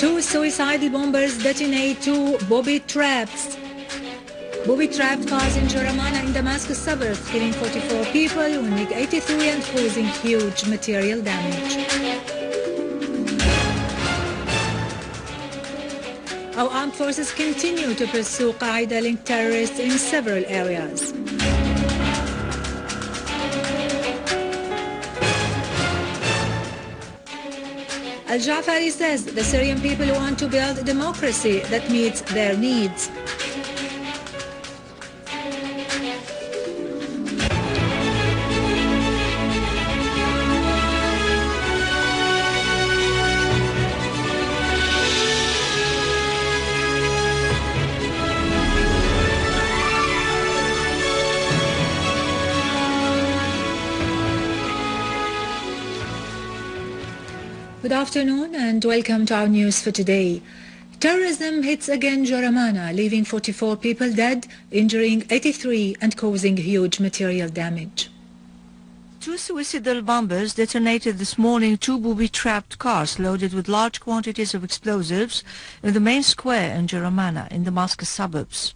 Two suicidal bombers detonate two booby-trapped cars in Jaramana in Damascus suburbs, killing 44 people, wounding 83 and causing huge material damage. Our armed forces continue to pursue Qaeda-linked terrorists in several areas. Al-Ja'fari says the Syrian people want to build a democracy that meets their needs. Good afternoon and welcome to our news for today. Terrorism hits again Jaramana, leaving 44 people dead, injuring 83 and causing huge material damage. Two suicidal bombers detonated this morning two booby-trapped cars loaded with large quantities of explosives in the main square in Jaramana in Damascus suburbs.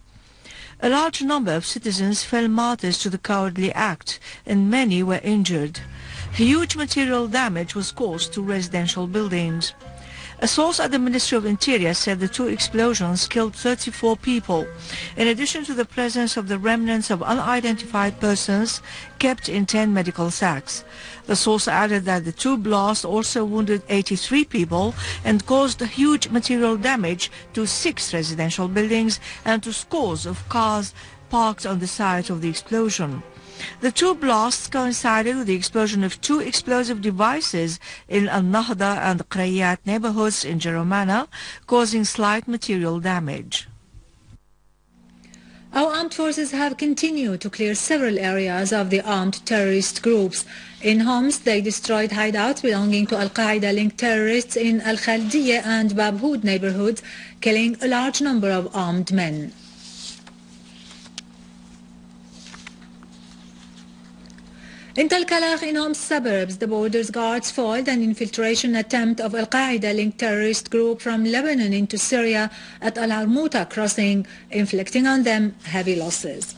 A large number of citizens fell martyrs to the cowardly act and many were injured. Huge material damage was caused to residential buildings. A source at the Ministry of Interior said the two explosions killed 34 people, in addition to the presence of the remnants of unidentified persons kept in 10 medical sacks. The source added that the two blasts also wounded 83 people and caused huge material damage to 6 residential buildings and to scores of cars parked on the site of the explosion. The two blasts coincided with the explosion of two explosive devices in Al-Nahda and Qrayat neighborhoods in Jaramana, causing slight material damage. Our armed forces have continued to clear several areas of the armed terrorist groups. In Homs, they destroyed hideouts belonging to Al-Qaeda-linked terrorists in Al-Khaldiyya and Babhoud neighborhoods, killing a large number of armed men. In Tal Kalakh in Homs suburbs, the border guards foiled an infiltration attempt of Al-Qaeda-linked terrorist group from Lebanon into Syria at Al-Armuta crossing, inflicting on them heavy losses.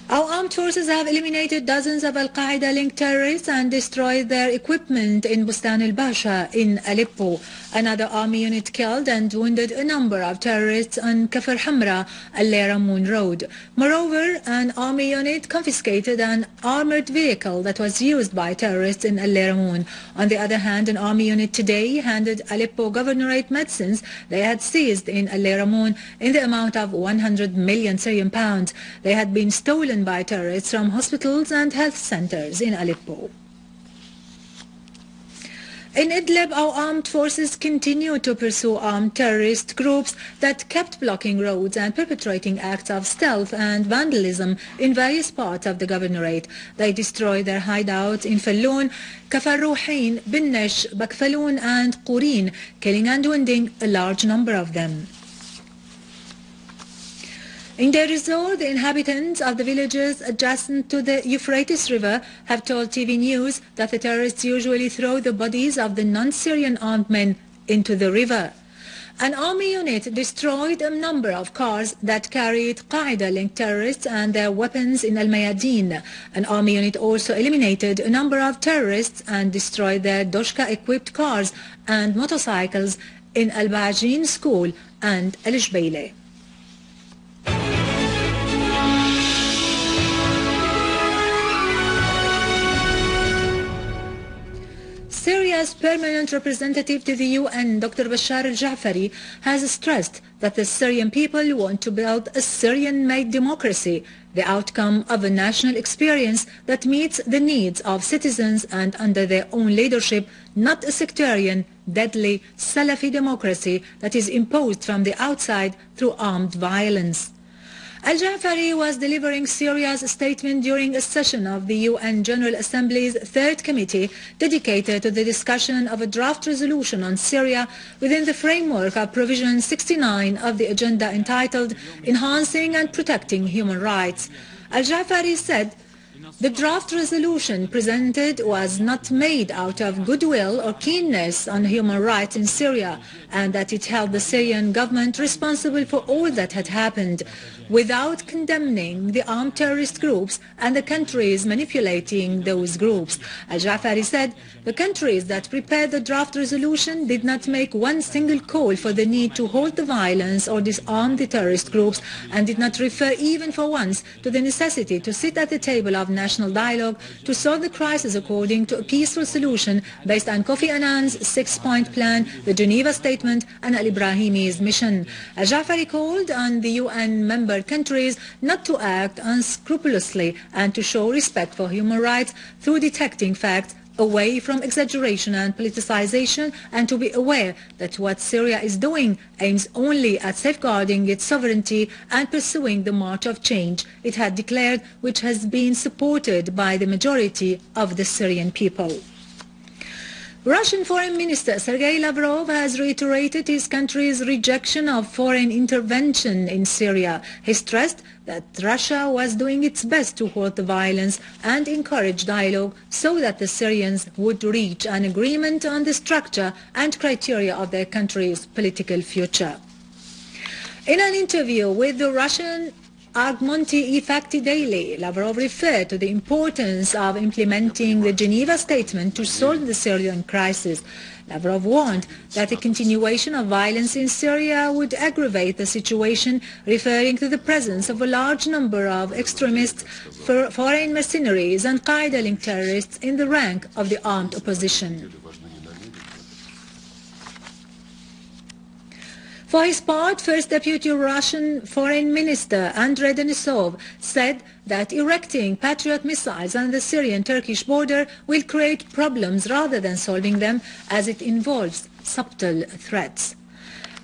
Our armed forces have eliminated dozens of Al-Qaeda-linked terrorists and destroyed their equipment in Bustan al-Basha in Aleppo. Another army unit killed and wounded a number of terrorists on Kafr Hamra, Al-Leramoon Road. Moreover, an army unit confiscated an armored vehicle that was used by terrorists in Al-Leramoon. On the other hand, an army unit today handed Aleppo governorate medicines they had seized in Al-Leramoon in the amount of 100 million Syrian pounds. They had been stolen by terrorists from hospitals and health centers in Aleppo. In Idlib, our armed forces continue to pursue armed terrorist groups that kept blocking roads and perpetrating acts of stealth and vandalism in various parts of the governorate. They destroyed their hideouts in Falloun, Kafar Ruhin, Binnesh, Bakfaloun and Qurin, killing and wounding a large number of them. In Deir ez-Zor, the inhabitants of the villages adjacent to the Euphrates River have told TV News that the terrorists usually throw the bodies of the non-Syrian armed men into the river. An army unit destroyed a number of cars that carried Qaeda-linked terrorists and their weapons in Al-Mayadin. An army unit also eliminated a number of terrorists and destroyed their Doshka-equipped cars and motorcycles in Al-Bajin School and Al-Jbeile. Syria's permanent representative to the UN, Dr. Bashar al-Ja'fari, has stressed that the Syrian people want to build a Syrian-made democracy, the outcome of a national experience that meets the needs of citizens and under their own leadership, not a sectarian, deadly Salafi democracy that is imposed from the outside through armed violence. Al-Ja'fari was delivering Syria's statement during a session of the UN General Assembly's Third Committee dedicated to the discussion of a draft resolution on Syria within the framework of Provision 69 of the agenda entitled Enhancing and Protecting Human Rights. Al-Ja'fari said, The draft resolution presented was not made out of goodwill or keenness on human rights in Syria, and that it held the Syrian government responsible for all that had happened, without condemning the armed terrorist groups and the countries manipulating those groups. Al-Ja'fari said the countries that prepared the draft resolution did not make one single call for the need to halt the violence or disarm the terrorist groups, and did not refer even for once to the necessity to sit at the table of national dialogue to solve the crisis according to a peaceful solution based on Kofi Annan's 6-point plan, the Geneva Statement and al-Ibrahimi's mission. Al-Ja'fari called on the UN member countries not to act unscrupulously and to show respect for human rights through detecting facts away from exaggeration and politicization, and to be aware that what Syria is doing aims only at safeguarding its sovereignty and pursuing the march of change it had declared, which has been supported by the majority of the Syrian people. Russian Foreign Minister Sergei Lavrov has reiterated his country's rejection of foreign intervention in Syria. He stressed that Russia was doing its best to halt the violence and encourage dialogue so that the Syrians would reach an agreement on the structure and criteria of their country's political future. In an interview with the Russian Argmonti Ifakti Daily, Lavrov referred to the importance of implementing the Geneva Statement to solve the Syrian crisis. Lavrov warned that a continuation of violence in Syria would aggravate the situation, referring to the presence of a large number of extremists, foreign mercenaries and Qaeda-linked terrorists in the rank of the armed opposition. For his part, First Deputy Russian Foreign Minister Andrei Denisov said that erecting Patriot missiles on the Syrian-Turkish border will create problems rather than solving them, as it involves subtle threats.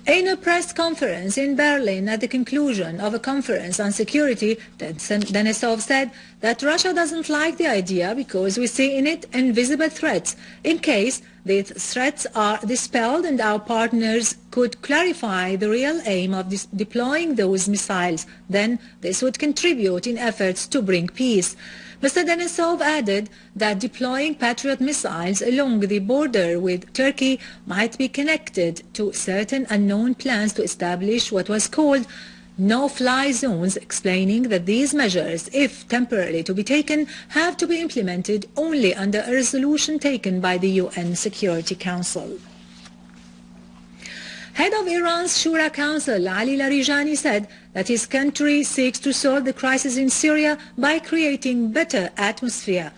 In a press conference in Berlin at the conclusion of a conference on security, Denisov said that Russia doesn't like the idea because we see in it invisible threats. In case these threats are dispelled and our partners could clarify the real aim of deploying those missiles, then this would contribute in efforts to bring peace. Mr. Denisov added that deploying Patriot missiles along the border with Turkey might be connected to certain unknown plans to establish what was called no-fly zones, explaining that these measures, if temporarily to be taken, have to be implemented only under a resolution taken by the UN Security Council. Head of Iran's Shura Council, Ali Larijani, said that his country seeks to solve the crisis in Syria by creating better atmosphere.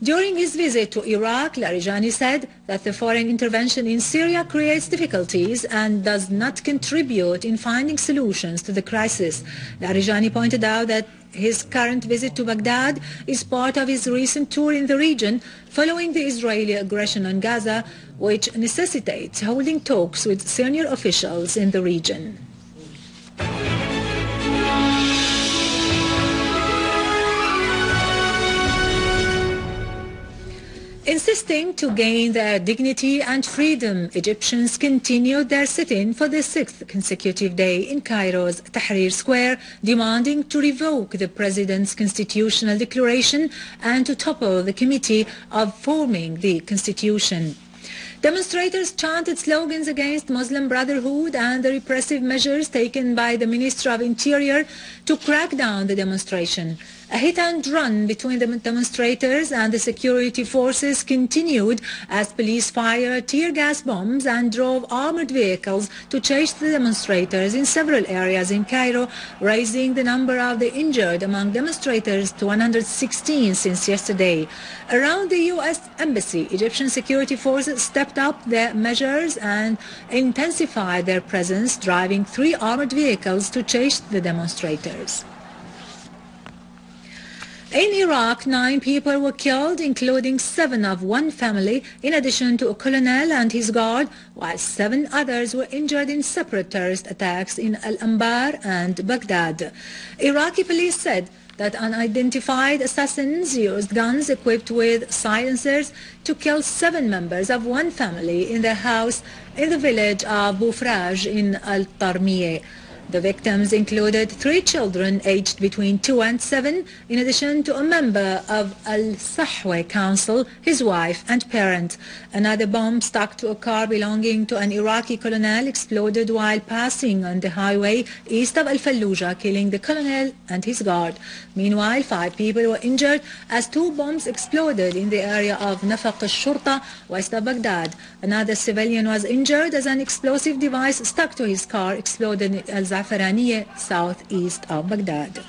During his visit to Iraq, Larijani said that the foreign intervention in Syria creates difficulties and does not contribute in finding solutions to the crisis. Larijani pointed out that his current visit to Baghdad is part of his recent tour in the region following the Israeli aggression on Gaza, which necessitates holding talks with senior officials in the region. Insisting to gain their dignity and freedom, Egyptians continued their sit-in for the 6th consecutive day in Cairo's Tahrir Square, demanding to revoke the president's constitutional declaration and to topple the committee of forming the constitution. Demonstrators chanted slogans against Muslim Brotherhood and the repressive measures taken by the Minister of Interior to crack down the demonstration. A hit-and-run between the demonstrators and the security forces continued as police fired tear gas bombs and drove armored vehicles to chase the demonstrators in several areas in Cairo, raising the number of the injured among demonstrators to 116 since yesterday. Around the U.S. Embassy, Egyptian security forces stepped up their measures and intensified their presence, driving 3 armored vehicles to chase the demonstrators. In Iraq, 9 people were killed, including 7 of one family, in addition to a colonel and his guard, while 7 others were injured in separate terrorist attacks in Al-Anbar and Baghdad. Iraqi police said that unidentified assassins used guns equipped with silencers to kill 7 members of one family in their house in the village of Boufraj in Al-Tarmiyeh. The victims included 3 children aged between 2 and 7, in addition to a member of al-Sahwa Council, his wife and parent. Another bomb stuck to a car belonging to an Iraqi colonel exploded while passing on the highway east of Al-Fallujah, killing the colonel and his guard. Meanwhile, 5 people were injured as 2 bombs exploded in the area of Nafaq al-Shurta, west of Baghdad. Another civilian was injured as an explosive device stuck to his car exploded in al-Zafaraniye, southeast of Baghdad.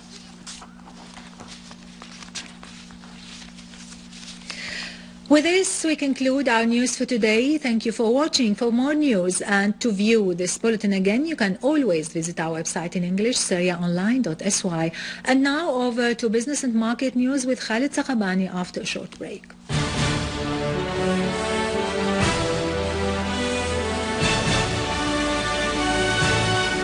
With this, we conclude our news for today. Thank you for watching. For more news and to view this bulletin again, you can always visit our website in English, syriaonline.sy. And now over to business and market news with Khalid Saqabani after a short break.